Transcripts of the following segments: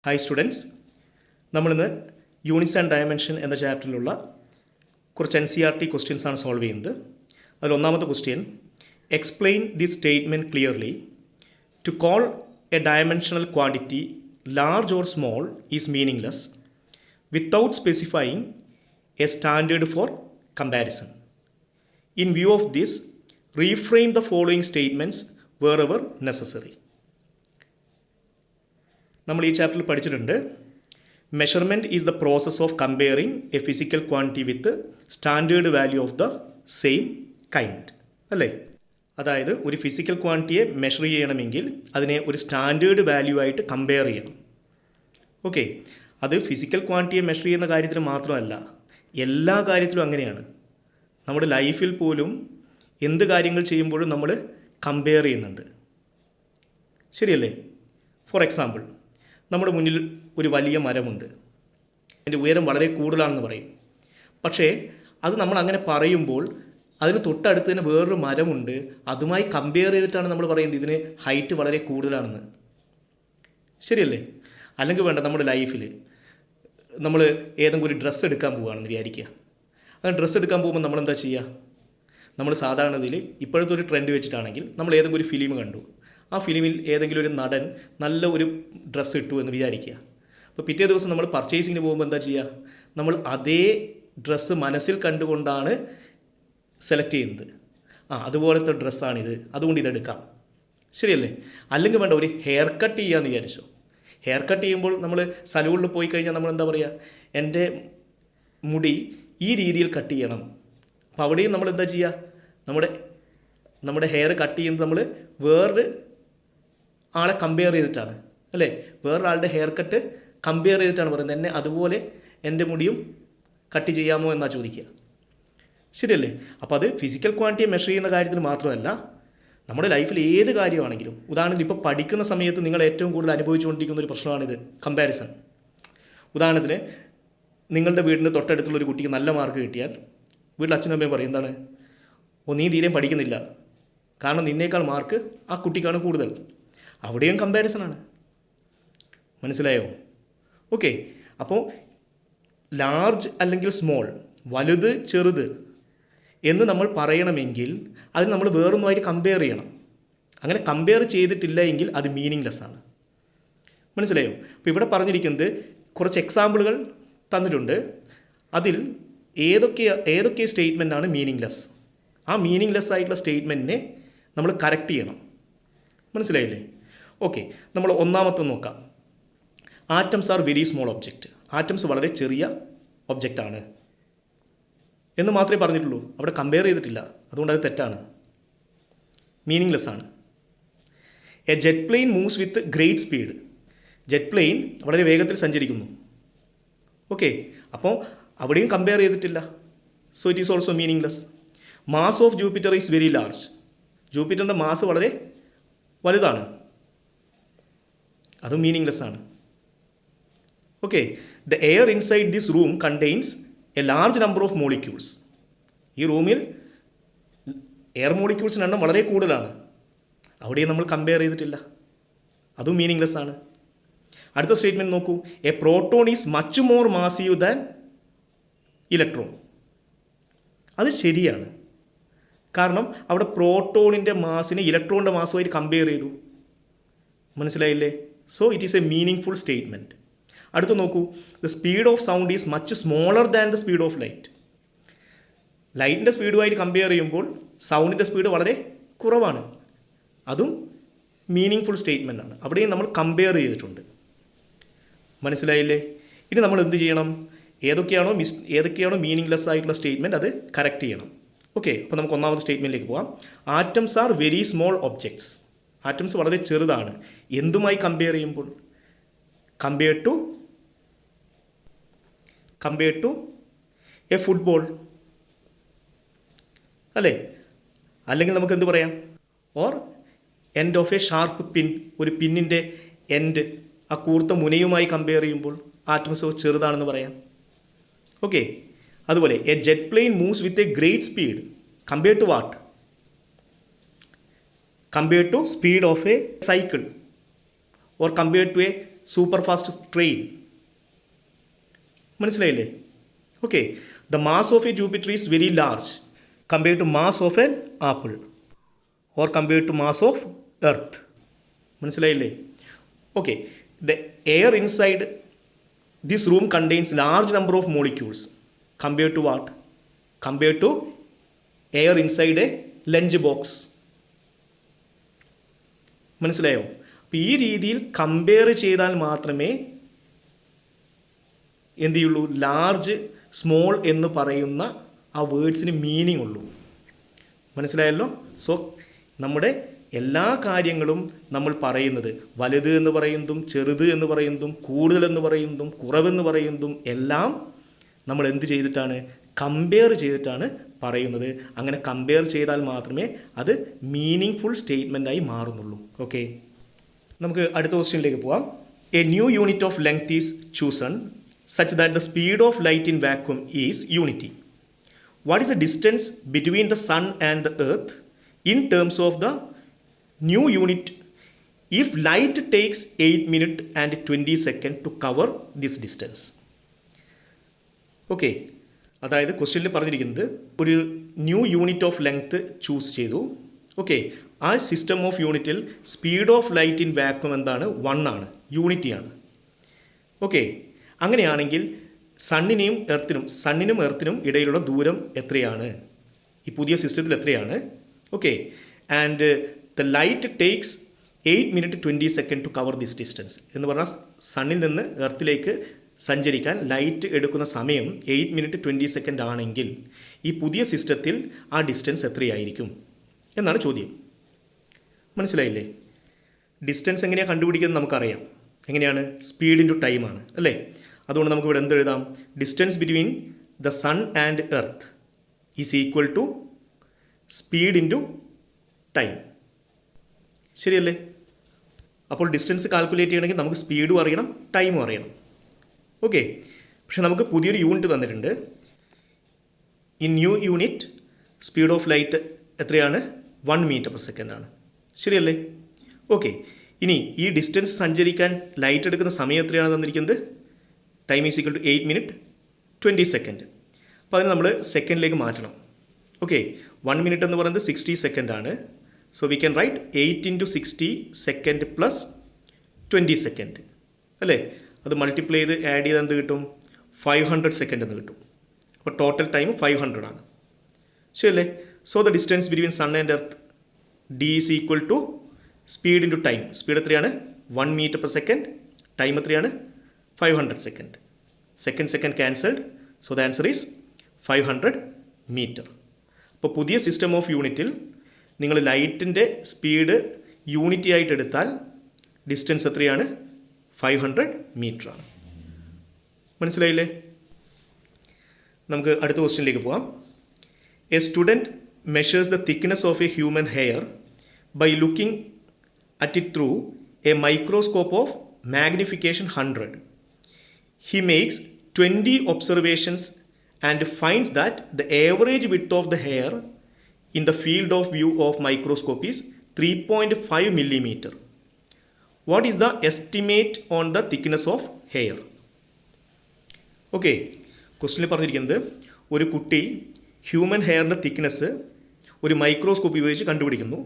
Hi students, നമ്മളിന്ന് units and dimension എന്ന ചാപ്റ്ററിലുള്ള കുറച്ച് NCERT ക്വസ്റ്റ്യൻസ് ആണ് സോൾവ് ചെയ്യുന്നത്. അതിൽ ഒന്നാമത്തെ question, explain the statement clearly. To call a dimensional quantity large or small is meaningless without specifying a standard for comparison. In view of this, reframe the following statements wherever necessary. നമ്മൾ ഈ ചാപ്റ്ററിൽ പഠിച്ചിട്ടുണ്ട്, measurement is the process of comparing a physical quantity with standard value of the same kind, അല്ലേ? അതായത് ഒരു physical ക്വാണ്ടിറ്റിയെ measure ചെയ്യണമെങ്കിൽ അതിനെ ഒരു സ്റ്റാൻഡേർഡ് വാല്യൂ ആയിട്ട് കമ്പയർ ചെയ്യണം. ഓക്കെ, അത് ഫിസിക്കൽ ക്വാണ്ടിറ്റിയെ മെഷർ ചെയ്യുന്ന കാര്യത്തിൽ മാത്രമല്ല, എല്ലാ കാര്യത്തിലും അങ്ങനെയാണ്. നമ്മുടെ ലൈഫിൽ പോലും എന്ത് കാര്യങ്ങൾ ചെയ്യുമ്പോഴും നമ്മൾ കമ്പയർ ചെയ്യുന്നുണ്ട്, ശരിയല്ലേ? ഫോർ എക്സാമ്പിൾ, നമ്മുടെ മുന്നിൽ ഒരു വലിയ മരമുണ്ട്, അതിൻ്റെ ഉയരം വളരെ കൂടുതലാണെന്ന് പറയും. പക്ഷേ അത് നമ്മൾ അങ്ങനെ പറയുമ്പോൾ അതിന് തൊട്ടടുത്ത് തന്നെ വേറൊരു മരമുണ്ട്, അതുമായി കമ്പയർ ചെയ്തിട്ടാണ് നമ്മൾ പറയുന്നത് ഇതിന് ഹൈറ്റ് വളരെ കൂടുതലാണെന്ന്, ശരിയല്ലേ? അല്ലെങ്കിൽ വേണ്ട, നമ്മുടെ ലൈഫിൽ നമ്മൾ ഏതെങ്കിലും ഒരു ഡ്രസ്സ് എടുക്കാൻ പോവുകയാണെന്ന് വിചാരിക്കുക. അങ്ങനെ ഡ്രസ്സ് എടുക്കാൻ പോകുമ്പോൾ നമ്മളെന്താ ചെയ്യുക? നമ്മൾ സാധാരണയിൽ ഇപ്പോഴത്തെ ഒരു ട്രെൻഡ് വെച്ചിട്ടാണെങ്കിൽ നമ്മൾ ഏതെങ്കിലും ഒരു ഫിലിം കണ്ടു, ആ ഫിലിമിൽ ഏതെങ്കിലും ഒരു നടൻ നല്ല ഒരു ഡ്രസ്സ് ഇട്ടു എന്ന് വിചാരിക്കുക. അപ്പോൾ പിറ്റേ ദിവസം നമ്മൾ പർച്ചേസിങ്ങിന് പോകുമ്പോൾ എന്താ ചെയ്യുക? നമ്മൾ അതേ ഡ്രസ്സ് മനസ്സിൽ കണ്ടുകൊണ്ടാണ് സെലക്ട് ചെയ്യുന്നത്. അതുപോലത്തെ ഡ്രസ്സാണിത്, അതുകൊണ്ട് ഇതെടുക്കാം, ശരിയല്ലേ? അല്ലെങ്കിൽ വേണ്ട, ഒരു ഹെയർ കട്ട് ചെയ്യാമെന്ന് വിചാരിച്ചോ. ഹെയർ കട്ട് ചെയ്യുമ്പോൾ നമ്മൾ സലൂണിൽ പോയി കഴിഞ്ഞാൽ നമ്മൾ എന്താ പറയുക? എൻ്റെ മുടി ഈ രീതിയിൽ കട്ട് ചെയ്യണം. അപ്പോൾ അവിടെയും നമ്മൾ എന്താ ചെയ്യുക? നമ്മുടെ ഹെയർ കട്ട് ചെയ്യുന്നത് നമ്മൾ വേറൊരു ആളെ കമ്പയർ ചെയ്തിട്ടാണ്, അല്ലേ? വേറൊരാളുടെ ഹെയർ കട്ട് കമ്പയർ ചെയ്തിട്ടാണ് പറയുന്നത്, എന്നെ അതുപോലെ എൻ്റെ മുടിയും കട്ട് ചെയ്യാമോ എന്നാണ് ചോദിക്കുക, ശരിയല്ലേ? അപ്പോൾ അത് ഫിസിക്കൽ ക്വാണ്ടിറ്റിയെ മെഷർ ചെയ്യുന്ന കാര്യത്തിൽ മാത്രമല്ല, നമ്മുടെ ലൈഫിൽ ഏത് കാര്യമാണെങ്കിലും. ഉദാഹരണത്തിന് ഇപ്പോൾ പഠിക്കുന്ന സമയത്ത് നിങ്ങൾ ഏറ്റവും കൂടുതൽ അനുഭവിച്ചുകൊണ്ടിരിക്കുന്ന ഒരു പ്രശ്നമാണിത്, കമ്പാരിസൺ. ഉദാഹരണത്തിന്, നിങ്ങളുടെ വീടിന് തൊട്ടടുത്തുള്ള ഒരു കുട്ടിക്ക് നല്ല മാർക്ക് കിട്ടിയാൽ വീട്ടിൽ അച്ഛനും അമ്മയും പറയും, എന്താണ്? നീ തീരെയും പഠിക്കുന്നില്ല, കാരണം നിന്നേക്കാൾ മാർക്ക് ആ കുട്ടിക്കാണ് കൂടുതൽ. അവിടെയും കമ്പാരിസണാണ്, മനസ്സിലായോ? ഓക്കെ, അപ്പോൾ ലാർജ് അല്ലെങ്കിൽ സ്മോൾ, വലുത് ചെറുത് എന്ന് നമ്മൾ പറയണമെങ്കിൽ അത് നമ്മൾ വേറൊന്നുമായിട്ട് കമ്പയർ ചെയ്യണം. അങ്ങനെ കമ്പയർ ചെയ്തിട്ടില്ല എങ്കിൽ അത് മീനിങ്ലെസ് ആണ്, മനസ്സിലായോ? അപ്പോൾ ഇവിടെ പറഞ്ഞിരിക്കുന്നത് കുറച്ച് എക്സാമ്പിളുകൾ തന്നിട്ടുണ്ട്. അതിൽ ഏതൊക്കെ സ്റ്റേറ്റ്മെൻ്റ് ആണ് മീനിങ്ലെസ്, ആ മീനിങ്ലെസ് ആയിട്ടുള്ള സ്റ്റേറ്റ്മെൻറ്റിനെ നമ്മൾ കറക്റ്റ് ചെയ്യണം, മനസ്സിലായില്ലേ? ഓക്കെ, നമ്മൾ ഒന്നാമത്തെ നോക്കാം. Atoms are very small object. Atoms വളരെ ചെറിയ ഒബ്ജക്റ്റാണ് എന്ന് മാത്രമേ പറഞ്ഞിട്ടുള്ളൂ, അവിടെ കമ്പയർ ചെയ്തിട്ടില്ല. അതുകൊണ്ട് അത് തെറ്റാണ്, മീനിങ്ലെസ് ആണ്. A jet plane moves with great speed. Jet plane വളരെ വേഗത്തിൽ സഞ്ചരിക്കുന്നു. ഓക്കെ, അപ്പോൾ അവിടെയും കമ്പയർ ചെയ്തിട്ടില്ല, so it is also meaningless. Mass of Jupiter is very large. ജൂപ്പിറ്ററിൻ്റെ മാസ് വളരെ വലുതാണ്, അതും മീനിങ്ലെസ് ആണ്. Okay, the air inside this room contains a large number of molecules. ഈ റൂമിൽ എയർ മോളിക്യൂൾസിൻ്റെ എണ്ണം വളരെ കൂടുതലാണ്, അവിടെയും നമ്മൾ കമ്പയർ ചെയ്തിട്ടില്ല, അതും മീനിങ്ലെസ് ആണ്. അടുത്ത സ്റ്റേറ്റ്മെൻറ്റ് നോക്കൂ. A proton is much more massive than electron. അത് ശരിയാണ്, കാരണം അവിടെ പ്രോട്ടോണിൻ്റെ മാസിനെ ഇലക്ട്രോണിൻ്റെ മാസുമായിട്ട് കമ്പയർ ചെയ്തു, മനസ്സിലായില്ലേ? So it is A meaning full statement. അടുത്ത് നോക്കൂ. The speed of sound is much smaller than the speed of light. ലൈറ്റിൻ്റെ സ്പീഡുമായിട്ട് കമ്പയർ ചെയ്യുമ്പോൾ സൗണ്ടിൻ്റെ സ്പീഡ് വളരെ കുറവാണ്, അതും മീനിങ് ഫുൾ സ്റ്റേറ്റ്മെൻ്റ് ആണ്. അവിടെയും നമ്മൾ കമ്പയർ ചെയ്തിട്ടുണ്ട്, മനസ്സിലായില്ലേ? ഇനി നമ്മൾ എന്ത് ചെയ്യണം? ഏതൊക്കെയാണോ മീനിങ്ലെസ് ആയിട്ടുള്ള സ്റ്റേറ്റ്മെൻറ്റ് അത് കറക്റ്റ് ചെയ്യണം. ഓക്കെ, അപ്പോൾ നമുക്ക് ഒന്നാമത്തെ സ്റ്റേറ്റ്മെൻറ്റിലേക്ക് പോകാം. Atoms are very small objects. Atoms വളരെ ചെറുതാണ്. എന്തുമായി കമ്പയർ ചെയ്യുമ്പോൾ? കമ്പയർ ടു എ ഫുട്ബോൾ, അല്ലേ? അല്ലെങ്കിൽ നമുക്ക് എന്ത് പറയാം? Or end of a sharp pin. ഒരു പിന്നിൻ്റെ എൻഡ്, ആ കൂർത്ത മുനയുമായി കമ്പയർ ചെയ്യുമ്പോൾ ആറ്റംസ് ചെറുതാണെന്ന് പറയാം. ഓക്കെ, അതുപോലെ a jet plane moves with a great speed. Compare to what? Compare to speed of a cycle, or compared to a super fast train. മനസ്സിലായില്ലേ? Okay, the mass of a Jupiter is very large compared to mass of an apple or compared to mass of Earth. മനസ്സിലായില്ലേ? Okay, the air inside this room contains large number of molecules compared to what? Compared to air inside A lunch box. മനസ്സിലായോ? അപ്പോൾ ഈ രീതിയിൽ compare ചെയ്താൽ മാത്രമേ എന്ത് ചെയ്യുള്ളൂ, large small എന്ന് പറയുന്ന ആ വേർഡ്സിന് മീനിങ് ഉള്ളൂ. മനസ്സിലായല്ലോ? സോ നമ്മുടെ എല്ലാ കാര്യങ്ങളും നമ്മൾ പറയുന്നത് വലുത് എന്ന് പറയുന്നതും ചെറുത് എന്ന് പറയുന്നതും കൂടുതൽ എന്ന് പറയുന്നതും കുറവെന്ന് പറയുന്നതും എല്ലാം നമ്മൾ എന്ത് ചെയ്തിട്ടാണ്? കമ്പയർ ചെയ്തിട്ടാണ് പറയുന്നത്. അങ്ങനെ കമ്പയർ ചെയ്താൽ മാത്രമേ അത് മീനിങ് ഫുൾ സ്റ്റേറ്റ്മെൻറ്റായി മാറുന്നുള്ളൂ. ഓക്കെ, നമുക്ക് അടുത്ത ക്വസ്റ്റ്യനിലേക്ക് പോവാം. A new unit of length is chosen such that the speed of light in vacuum is unity. What is the distance between the sun and the earth in terms of the new unit if light takes 8 minutes and 20 seconds to cover this distance? Okay, അതായത് ക്വസ്റ്റ്യനിൽ പറഞ്ഞിരിക്കുന്നത് ഒരു new unit of length choose ചെയ്തു. Okay, ആ system of യൂണിറ്റിൽ speed of light in vacuum എന്താണ്? 1 ആണ്, യൂണിറ്റിയാണ്. Okay, അങ്ങനെയാണെങ്കിൽ സണ്ണിനും എർത്തിനും ഇടയിലുള്ള ദൂരം എത്രയാണ്? ഈ പുതിയ സിസ്റ്റത്തിൽ എത്രയാണ്? Okay, and the light takes 8 minutes 20 seconds to cover this distance എന്ന് പറഞ്ഞാൽ സണ്ണിൽ നിന്ന് എർത്തിലേക്ക് സഞ്ചരിക്കാൻ ലൈറ്റ് എടുക്കുന്ന സമയം 8 minutes 20 seconds ആണെങ്കിൽ ഈ പുതിയ സിസ്റ്റത്തിൽ ആ ഡിസ്റ്റൻസ് എത്രയായിരിക്കും എന്നാണ് ചോദ്യം. മനസ്സിലായില്ലേ? ഡിസ്റ്റൻസ് എങ്ങനെയാണ് കണ്ടുപിടിക്കുന്നത് നമുക്കറിയാം. എങ്ങനെയാണ്? സ്പീഡ് ഇൻറ്റു ടൈമാണ് അല്ലേ? അതുകൊണ്ട് നമുക്ക് ഇവിടെ എന്ത് എഴുതാം? Distance between the sun and earth is equal to speed into time. ശരിയല്ലേ? അപ്പോൾ ഡിസ്റ്റൻസ് കാൽക്കുലേറ്റ് ചെയ്യണമെങ്കിൽ നമുക്ക് സ്പീഡും അറിയണം ടൈമും അറിയണം. ഓക്കെ, പക്ഷെ നമുക്ക് പുതിയൊരു യൂണിറ്റ് തന്നിട്ടുണ്ട്. ഈ new unit speed of light എത്രയാണ്? 1 meter/second ആണ്. ശരിയല്ലേ? ഓക്കെ, ഇനി ഈ ഡിസ്റ്റൻസ് സഞ്ചരിക്കാൻ ലൈറ്റ് എടുക്കുന്ന സമയം എത്രയാണ് തന്നിരിക്കുന്നത്? Time is equal to 8 minutes 20 seconds. അപ്പോൾ അതിന് നമ്മൾ സെക്കൻഡിലേക്ക് മാറ്റണം. ഓക്കെ, 1 minute എന്ന് പറയുന്നത് 60 seconds ആണ്. So we can right 8 × 60 seconds plus 20 seconds അല്ലേ? അത് മൾട്ടിപ്ലൈ ചെയ്ത് ആഡ് ചെയ്ത് എന്ത് കിട്ടും? 500 seconds എന്ന് കിട്ടും. അപ്പോൾ ടോട്ടൽ ടൈം 500 ആണ്. ശരിയല്ലേ? So the distance between sun and earth D is equal to speed into time. Speed എത്രയാണ്? 1 meter/second. ടൈം എത്രയാണ്? 500 seconds. Second cancelled. So the answer is 500 meter. അപ്പോൾ പുതിയ സിസ്റ്റം ഓഫ് യൂണിറ്റിൽ നിങ്ങൾ ലൈറ്റിൻ്റെ സ്പീഡ് യൂണിറ്റി ആയിട്ട് എടുത്താൽ ഡിസ്റ്റൻസ് എത്രയാണ്? 500 meter ആണ്. മനസ്സിലായില്ലേ? നമുക്ക് അടുത്ത ക്വസ്റ്റ്യനിലേക്ക് പോവാം. A student measures the thickness of a human hair by looking at it through a microscope of magnification 100. He makes 20 observations and finds that the average width of the hair in the field of view of microscope is 3.5 millimeter. What is the estimate on the thickness of hair? Okay, ക്വസ്റ്റ്യനിൽ പറഞ്ഞിരിക്കുന്നത് ഒരു കുട്ടി human ഹെയറിൻ്റെ thickness ഒരു microscope ഉപയോഗിച്ച് കണ്ടുപിടിക്കുന്നു.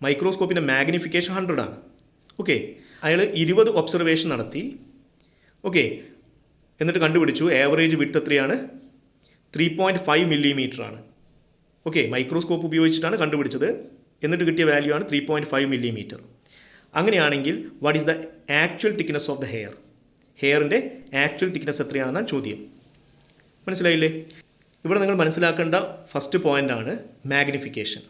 മൈക്രോസ്കോപ്പിൻ്റെ magnification 100 ആണ്. Okay, അയാൾ 20 observation നടത്തി. ഓക്കെ, എന്നിട്ട് കണ്ടുപിടിച്ചു ആവറേജ് വിഡ്ത്ത് എത്രയാണ്? 3.5 millimeter ആണ്. ഓക്കെ, മൈക്രോസ്കോപ്പ് ഉപയോഗിച്ചിട്ടാണ് കണ്ടുപിടിച്ചത്. എന്നിട്ട് കിട്ടിയ വാല്യൂ ആണ് 3.5 millimeter. അങ്ങനെയാണെങ്കിൽ what is the actual thickness of the hair? ഹെയറിൻ്റെ ആക്ച്വൽ തിക്നെസ് എത്രയാണെന്നാണ് ചോദ്യം. മനസ്സിലായില്ലേ? ഇവിടെ നിങ്ങൾ മനസ്സിലാക്കേണ്ട ഫസ്റ്റ് പോയിൻ്റാണ് മാഗ്നിഫിക്കേഷൻ.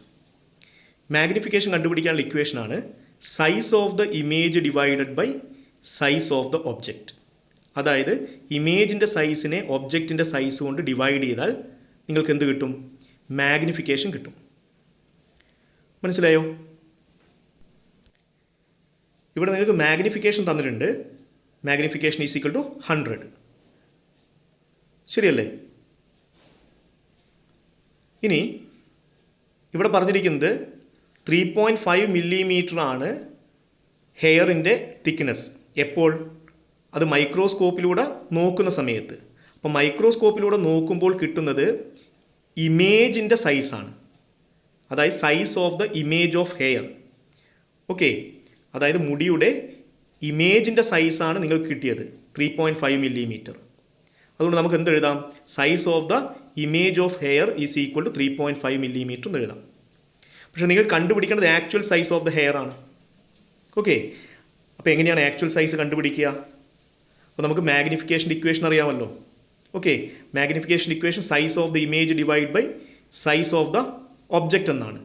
മാഗ്നിഫിക്കേഷൻ കണ്ടുപിടിക്കാനുള്ള ഇക്വേഷനാണ് size of the image divided by size of the object. അതായത് ഇമേജിൻ്റെ സൈസിനെ ഒബ്ജക്റ്റിൻ്റെ സൈസ് കൊണ്ട് ഡിവൈഡ് ചെയ്താൽ നിങ്ങൾക്ക് എന്ത് കിട്ടും? മാഗ്നിഫിക്കേഷൻ കിട്ടും. മനസ്സിലായോ? ഇവിടെ നിങ്ങൾക്ക് മാഗ്നിഫിക്കേഷൻ തന്നിട്ടുണ്ട്. Magnification is equal to 100. ശരിയല്ലേ? ഇനി ഇവിടെ പറഞ്ഞിരിക്കുന്നത് 3.5 millimeter ആണ് ഹെയറിൻ്റെ തിക്നെസ്. എപ്പോൾ? അത് മൈക്രോസ്കോപ്പിലൂടെ നോക്കുന്ന സമയത്ത്. അപ്പോൾ മൈക്രോസ്കോപ്പിലൂടെ നോക്കുമ്പോൾ കിട്ടുന്നത് ഇമേജിൻ്റെ സൈസാണ്, അതായത് size of the image of hair. Okay, അതായത് മുടിയുടെ ഇമേജിൻ്റെ സൈസാണ് നിങ്ങൾക്ക് കിട്ടിയത് 3.5 മില്ലിമീറ്റർ. അതുകൊണ്ട് നമുക്ക് എന്ത് എഴുതാം? Size of the image of hair is equal to 3.5 millimetre എന്ന് എഴുതാം. പക്ഷേ നിങ്ങൾ കണ്ടുപിടിക്കേണ്ടത് actual size of the hair ആണ്. ഓക്കെ, അപ്പോൾ എങ്ങനെയാണ് ആക്ച്വൽ സൈസ് കണ്ടുപിടിക്കുക? അപ്പോൾ നമുക്ക് മാഗ്നിഫിക്കേഷൻ ഇക്വേഷൻ അറിയാമല്ലോ. Okay, magnification equation size of the image divide by size of the object എന്നാണ്.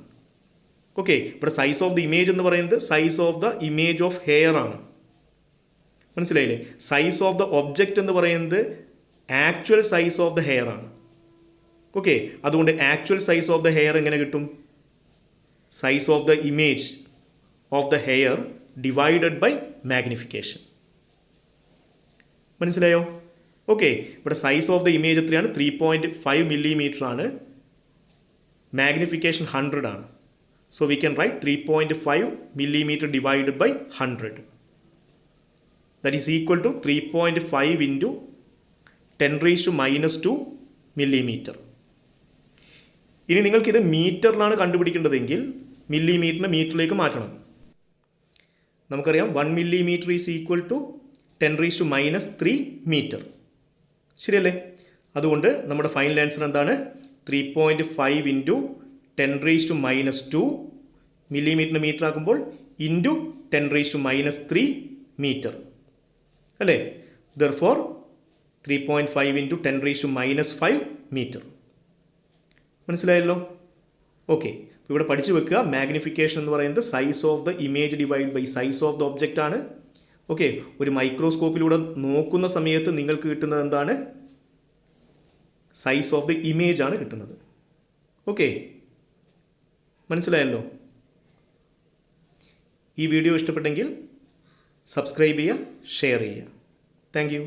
ഓക്കെ, ഇവിടെ സൈസ് ഓഫ് ദ ഇമേജ് എന്ന് പറയുന്നത് size of the image of hair ആണ്. മനസ്സിലായില്ലേ? സൈസ് ഓഫ് ദ ഒബ്ജക്റ്റ് എന്ന് പറയുന്നത് actual size of the hair ആണ്. Okay, അതുകൊണ്ട് actual size of the hair എങ്ങനെ കിട്ടും? Size of the image of the hair divided by magnification. മനസ്സിലായോ? Okay, ഇവിടെ സൈസ് ഓഫ് ദ ഇമേജ് എത്രയാണ്? 3.5 മില്ലിമീറ്റർ ആണ്. മാഗ്നിഫിക്കേഷൻ 100 ആണ്. So we can write 3.5 millimetre divided by 100. That is equal to 3.5 into 10⁻⁻² millimetre. ഇനി നിങ്ങൾക്കിത് മീറ്ററിലാണ് കണ്ടുപിടിക്കേണ്ടതെങ്കിൽ മില്ലിമീറ്ററിനെ മീറ്ററിലേക്ക് മാറ്റണം. നമുക്കറിയാം 1 millimetre is equal to 10⁻³ metre. ശരിയല്ലേ? അതുകൊണ്ട് നമ്മുടെ ഫൈനൽ ആൻസർ എന്താണ്? 3.5 ഇൻറ്റു 10⁻² മില്ലിമീറ്ററിന് മീറ്റർ ആക്കുമ്പോൾ ഇൻറ്റു 10⁻³ മീറ്റർ അല്ലേ? Therefore 3.5 into 10⁻⁵ metre. മനസ്സിലായല്ലോ? ഓക്കെ, ഇവിടെ പഠിച്ചു വെക്കുക. മാഗ്നിഫിക്കേഷൻ എന്ന് പറയുന്നത് size of the image divide by size of the object ആണ്. ഓക്കെ, ഒരു മൈക്രോസ്കോപ്പിലൂടെ നോക്കുന്ന സമയത്ത് നിങ്ങൾക്ക് കിട്ടുന്നത് എന്താണ്? സൈസ് ഓഫ് ദ ഇമേജ് ആണ് കിട്ടുന്നത്. ഓക്കെ, മനസ്സിലായല്ലോ? ഈ വീഡിയോ ഇഷ്ടപ്പെട്ടെങ്കിൽ സബ്സ്ക്രൈബ് ചെയ്യുക, ഷെയർ ചെയ്യുക. Thank you.